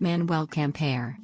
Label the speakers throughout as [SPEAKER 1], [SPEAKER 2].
[SPEAKER 1] Manuel Quimper.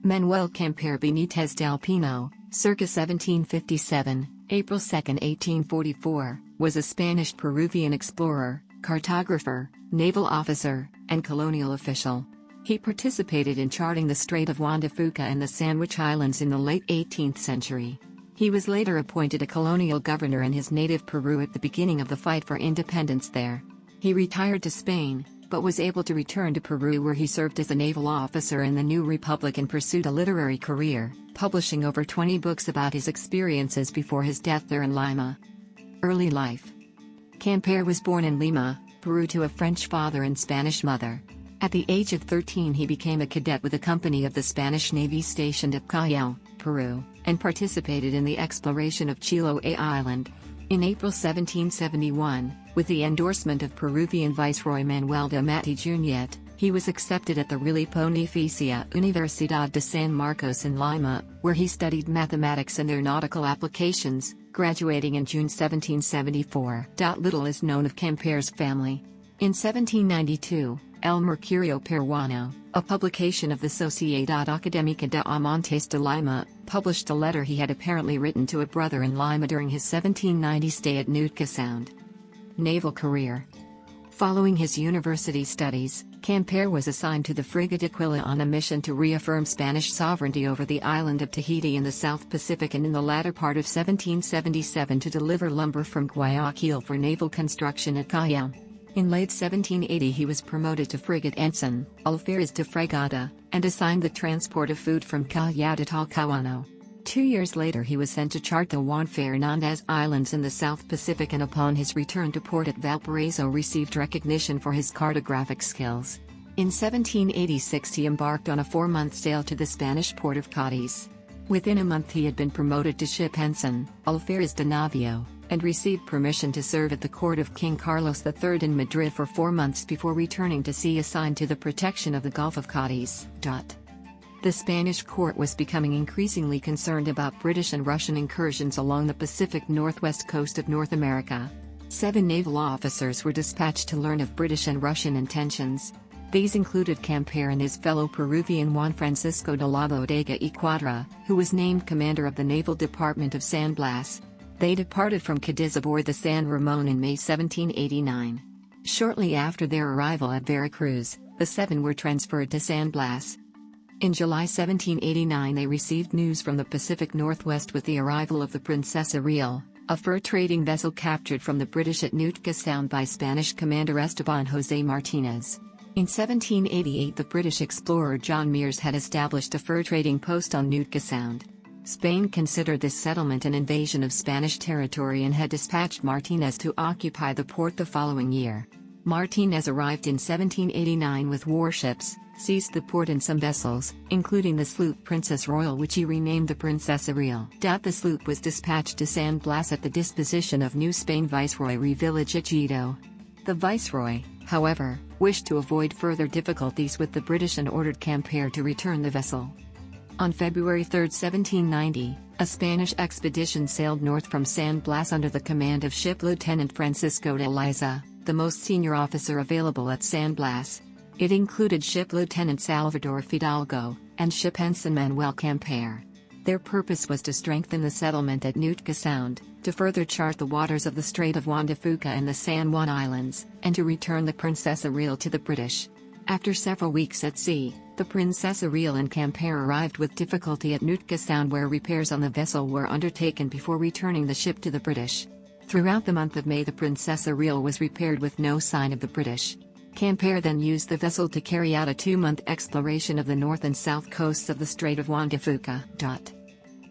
[SPEAKER 1] Manuel Quimper Benítez del Pino, circa 1757, April 2, 1844, was a Spanish Peruvian explorer, cartographer, naval officer, and colonial official. He participated in charting the Strait of Juan de Fuca and the Sandwich Islands in the late 18th century. He was later appointed a colonial governor in his native Peru at the beginning of the fight for independence there. He retired to Spain, but was able to return to Peru where he served as a naval officer in the new republic and pursued a literary career, publishing over 20 books about his experiences before his death there in Lima. Early life. Quimper was born in Lima, Peru to a French father and Spanish mother. At the age of 13 he became a cadet with a company of the Spanish Navy stationed at Callao, Peru, and participated in the exploration of Chiloé Island. In April 1771, with the endorsement of Peruvian Viceroy Manuel de Mati-Juñet, he was accepted at the Really Pontificia Universidad de San Marcos in Lima, where he studied mathematics and their nautical applications, graduating in June 1774. Little is known of Quimper's family. In 1792, El Mercurio Peruano, a publication of the Sociedad Académica de Amantes de Lima, published a letter he had apparently written to a brother in Lima during his 1790 stay at Nootka Sound. Naval career. Following his university studies, Quimper was assigned to the frigate Aquila on a mission to reaffirm Spanish sovereignty over the island of Tahiti in the South Pacific, and in the latter part of 1777 to deliver lumber from Guayaquil for naval construction at Callao. In late 1780 he was promoted to frigate ensign, alferez de fregata, and assigned the transport of food from Callao to Talcahuano. 2 years later he was sent to chart the Juan Fernández Islands in the South Pacific, and upon his return to port at Valparaiso received recognition for his cartographic skills. In 1786 he embarked on a 4-month sail to the Spanish port of Cádiz. Within a month he had been promoted to ship ensign, alferez de navío, and received permission to serve at the court of King Carlos III in Madrid for 4 months before returning to sea, assigned to the protection of the Gulf of Cádiz. The Spanish court was becoming increasingly concerned about British and Russian incursions along the Pacific Northwest coast of North America. 7 naval officers were dispatched to learn of British and Russian intentions. These included Quimper and his fellow Peruvian Juan Francisco de la Bodega y Cuadra, who was named commander of the Naval Department of San Blas. They departed from Cadiz aboard the San Ramon in May 1789. Shortly after their arrival at Veracruz, the 7 were transferred to San Blas. In July 1789 they received news from the Pacific Northwest with the arrival of the Princesa Real, a fur trading vessel captured from the British at Nootka Sound by Spanish commander Esteban José Martínez. In 1788 the British explorer John Meares had established a fur trading post on Nootka Sound. Spain considered this settlement an invasion of Spanish territory and had dispatched Martínez to occupy the port the following year. Martínez arrived in 1789 with warships, seized the port and some vessels, including the sloop Princess Royal, which he renamed the Princesa Real. The sloop was dispatched to San Blas at the disposition of New Spain Viceroy Revillagigedo. The Viceroy, however, wished to avoid further difficulties with the British and ordered Quimper to return the vessel. On February 3, 1790, a Spanish expedition sailed north from San Blas under the command of Ship Lieutenant Francisco de Eliza, the most senior officer available at San Blas. It included Ship Lieutenant Salvador Fidalgo, and Ship Ensign Manuel Quimper. Their purpose was to strengthen the settlement at Nootka Sound, to further chart the waters of the Strait of Juan de Fuca and the San Juan Islands, and to return the Princesa Real to the British. After several weeks at sea, the Princesa Real and Quimper arrived with difficulty at Nootka Sound, where repairs on the vessel were undertaken before returning the ship to the British. Throughout the month of May the Princesa Real was repaired with no sign of the British. Quimper then used the vessel to carry out a 2-month exploration of the north and south coasts of the Strait of Juan de Fuca.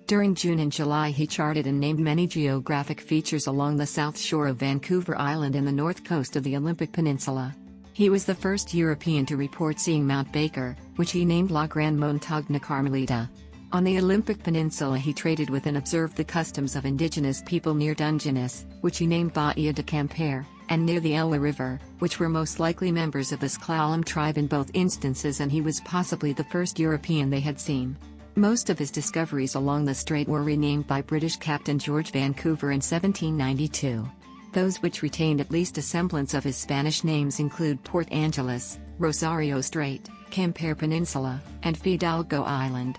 [SPEAKER 1] During June and July he charted and named many geographic features along the south shore of Vancouver Island and the north coast of the Olympic Peninsula. He was the first European to report seeing Mount Baker, which he named La Gran Montagna Carmelita. On the Olympic Peninsula he traded with and observed the customs of indigenous people near Dungeness, which he named Bahia de Quimper, and near the Elwha River, which were most likely members of the S'Klallam tribe in both instances, and he was possibly the first European they had seen. Most of his discoveries along the strait were renamed by British Captain George Vancouver in 1792. Those which retained at least a semblance of his Spanish names include Port Angeles, Rosario Strait, Quimper Peninsula, and Fidalgo Island.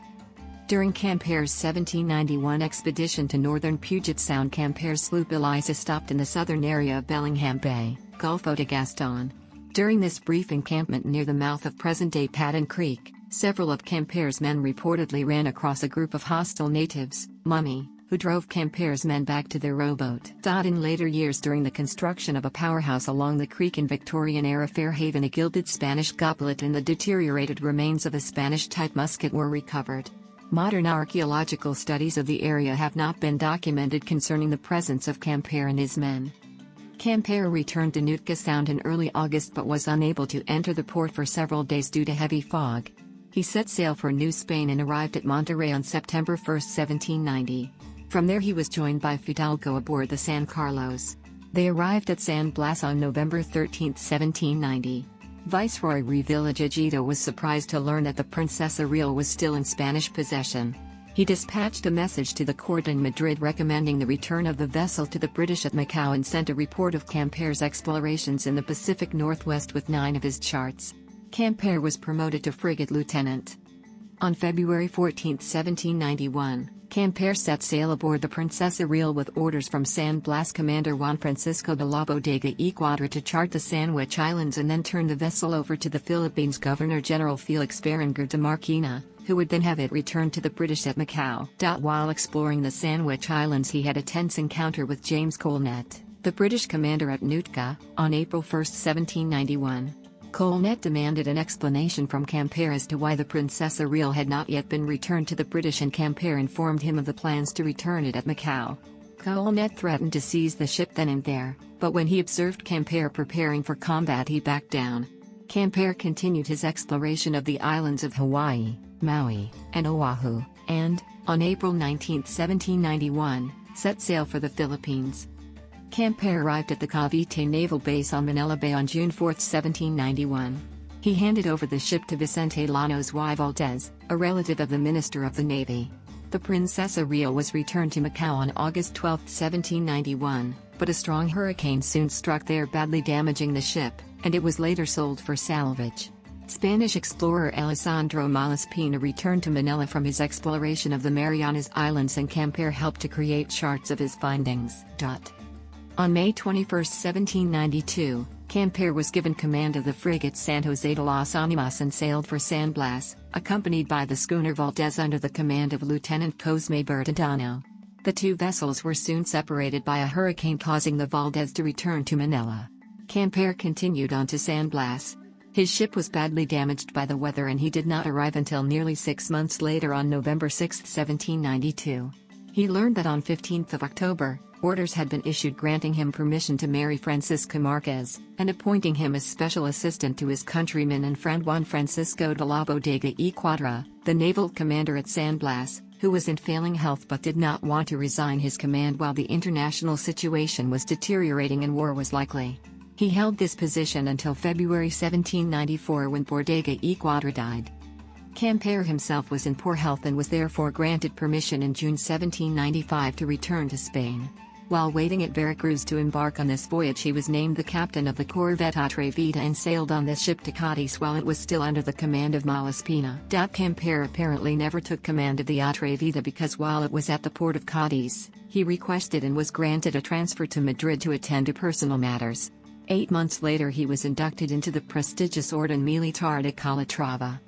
[SPEAKER 1] During Quimper's 1791 expedition to northern Puget Sound, Quimper's sloop Eliza stopped in the southern area of Bellingham Bay, Golfo de Gaston. During this brief encampment near the mouth of present-day Patton Creek, several of Quimper's men reportedly ran across a group of hostile natives, Mummy, who drove Quimper's men back to their rowboat. In later years, during the construction of a powerhouse along the creek in Victorian-era Fairhaven, a gilded Spanish goblet and the deteriorated remains of a Spanish-type musket were recovered. Modern archaeological studies of the area have not been documented concerning the presence of Quimper and his men. Quimper returned to Nootka Sound in early August but was unable to enter the port for several days due to heavy fog. He set sail for New Spain and arrived at Monterey on September 1, 1790. From there he was joined by Fidalgo aboard the San Carlos. They arrived at San Blas on November 13, 1790. Viceroy Revillagigedo was surprised to learn that the Princesa Real was still in Spanish possession. He dispatched a message to the court in Madrid recommending the return of the vessel to the British at Macau and sent a report of Quimper's explorations in the Pacific Northwest with 9 of his charts. Quimper was promoted to frigate lieutenant. On February 14, 1791, Quimper set sail aboard the Princesa Real with orders from San Blas commander Juan Francisco de la Bodega y Cuadra to chart the Sandwich Islands and then turn the vessel over to the Philippines Governor-General Felix Berenguer de Marquina, who would then have it returned to the British at Macau. While exploring the Sandwich Islands, he had a tense encounter with James Colnet, the British commander at Nootka, on April 1, 1791. Colnet demanded an explanation from Quimper as to why the Princesa Real had not yet been returned to the British, and Quimper informed him of the plans to return it at Macau. Colnet threatened to seize the ship then and there, but when he observed Quimper preparing for combat he backed down. Quimper continued his exploration of the islands of Hawaii, Maui, and Oahu, and, on April 19, 1791, set sail for the Philippines. Quimper arrived at the Cavite Naval Base on Manila Bay on June 4, 1791. He handed over the ship to Vicente Llanos y Valdez, a relative of the Minister of the Navy. The Princesa Real was returned to Macau on August 12, 1791, but a strong hurricane soon struck there, badly damaging the ship, and it was later sold for salvage. Spanish explorer Alessandro Malaspina returned to Manila from his exploration of the Marianas Islands, and Quimper helped to create charts of his findings. On May 21, 1792, Quimper was given command of the frigate San Jose de las Animas and sailed for San Blas, accompanied by the schooner Valdez under the command of Lieutenant Cosme Bertadano. The two vessels were soon separated by a hurricane, causing the Valdez to return to Manila. Quimper continued on to San Blas. His ship was badly damaged by the weather and he did not arrive until nearly 6 months later on November 6, 1792. He learned that on 15 October, orders had been issued granting him permission to marry Francisca Marquez, and appointing him as special assistant to his countryman and friend Juan Francisco de la Bodega y Cuadra, the naval commander at San Blas, who was in failing health but did not want to resign his command while the international situation was deteriorating and war was likely. He held this position until February 1794, when Bodega y Cuadra died. Quimper himself was in poor health and was therefore granted permission in June 1795 to return to Spain. While waiting at Veracruz to embark on this voyage, he was named the captain of the corvette Atrevida and sailed on this ship to Cadiz while it was still under the command of Malaspina. Quimper apparently never took command of the Atrevida because while it was at the port of Cadiz, he requested and was granted a transfer to Madrid to attend to personal matters. 8 months later he was inducted into the prestigious Orden Militar de Calatrava.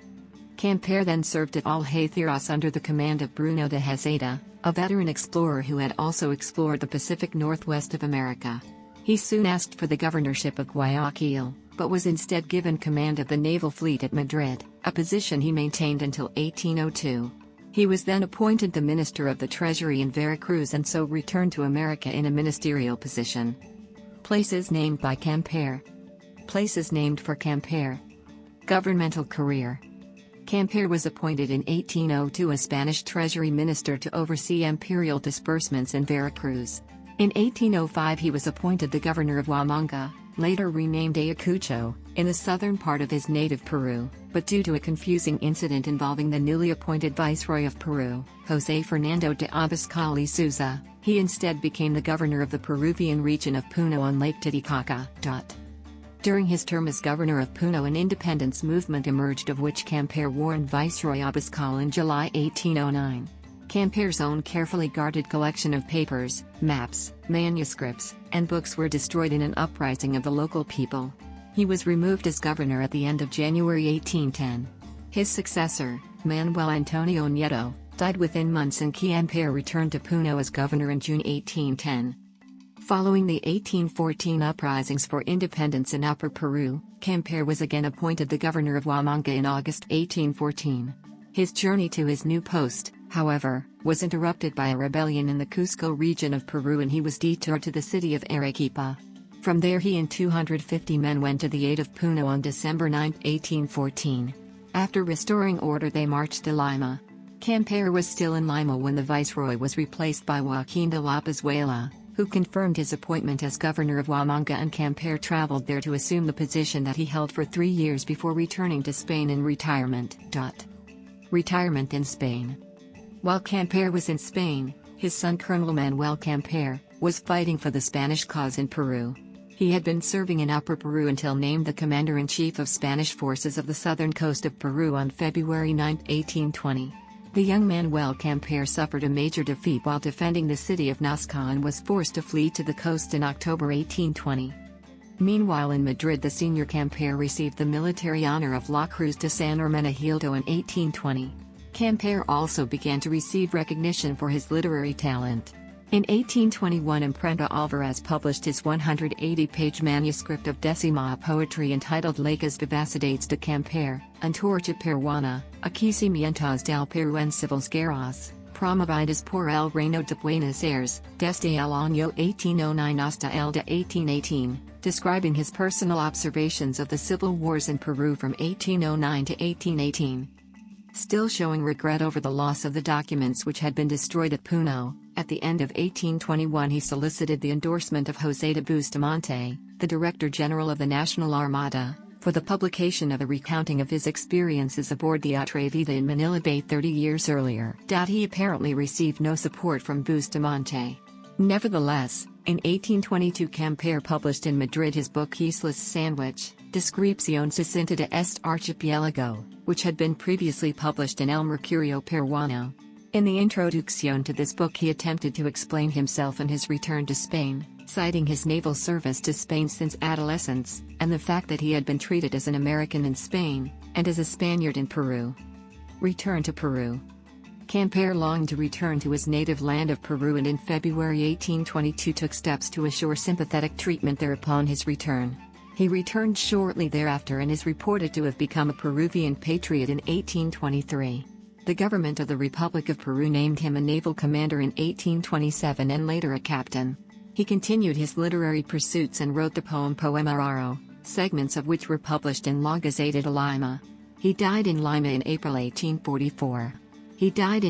[SPEAKER 1] Quimper then served at Algeciras under the command of Bruno de Heceta, a veteran explorer who had also explored the Pacific Northwest of America. He soon asked for the governorship of Guayaquil, but was instead given command of the naval fleet at Madrid, a position he maintained until 1802. He was then appointed the Minister of the Treasury in Veracruz and so returned to America in a ministerial position. Places named by Quimper. Places named for Quimper. Governmental career. Quimper was appointed in 1802 as Spanish Treasury Minister to oversee imperial disbursements in Veracruz. In 1805 he was appointed the governor of Huamanga, later renamed Ayacucho, in the southern part of his native Peru, but due to a confusing incident involving the newly appointed Viceroy of Peru, José Fernando de Abascal y Souza, he instead became the governor of the Peruvian region of Puno on Lake Titicaca. During his term as governor of Puno, an independence movement emerged, of which Quimper warned Viceroy Abascal in July 1809. Quimper's own carefully guarded collection of papers, maps, manuscripts, and books were destroyed in an uprising of the local people. He was removed as governor at the end of January 1810. His successor, Manuel Antonio Nieto, died within months, and Quimper returned to Puno as governor in June 1810. Following the 1814 uprisings for independence in Upper Peru, Quimper was again appointed the governor of Huamanga in August 1814. His journey to his new post, however, was interrupted by a rebellion in the Cusco region of Peru, and he was detoured to the city of Arequipa. From there he and 250 men went to the aid of Puno on December 9, 1814. After restoring order, they marched to Lima. Quimper was still in Lima when the viceroy was replaced by Joaquín de la Pazuela, who confirmed his appointment as governor of Huamanga, and Quimper traveled there to assume the position that he held for 3 years before returning to Spain in retirement. Retirement in Spain. While Quimper was in Spain, his son Colonel Manuel Quimper was fighting for the Spanish cause in Peru. He had been serving in Upper Peru until named the commander-in-chief of Spanish forces of the southern coast of Peru on February 9, 1820. The young Manuel Quimper suffered a major defeat while defending the city of Nazca and was forced to flee to the coast in October 1820. Meanwhile, in Madrid, the senior Quimper received the military honor of La Cruz de San Hermenegildo in 1820. Quimper also began to receive recognition for his literary talent. In 1821, Imprenta Alvarez published his 180-page manuscript of decima poetry entitled Letras Vivacidades de Quimper, Antorcha Peruana, Aquecimientos del Perú en Civiles Guerras, promovidas por el Reino de Buenos Aires, desde el año 1809 hasta el de 1818, describing his personal observations of the civil wars in Peru from 1809 to 1818. Still showing regret over the loss of the documents which had been destroyed at Puno, at the end of 1821 he solicited the endorsement of José de Bustamante, the Director General of the National Armada, for the publication of a recounting of his experiences aboard the Atrevida in Manila Bay 30 years earlier. He apparently received no support from Bustamante. Nevertheless, in 1822 Quimper published in Madrid his book Islas Sandwich, Descripción Sucinta de este Archipiélago, which had been previously published in El Mercurio Peruano. In the introduction to this book he attempted to explain himself and his return to Spain, citing his naval service to Spain since adolescence, and the fact that he had been treated as an American in Spain, and as a Spaniard in Peru. Return to Peru. Quimper longed to return to his native land of Peru, and in February 1822 took steps to assure sympathetic treatment there upon his return. He returned shortly thereafter and is reported to have become a Peruvian patriot in 1823. The government of the Republic of Peru named him a naval commander in 1827 and later a captain. He continued his literary pursuits and wrote the poem Poema Raro, segments of which were published in La Gaceta de Lima. He died in Lima in April 1844. He died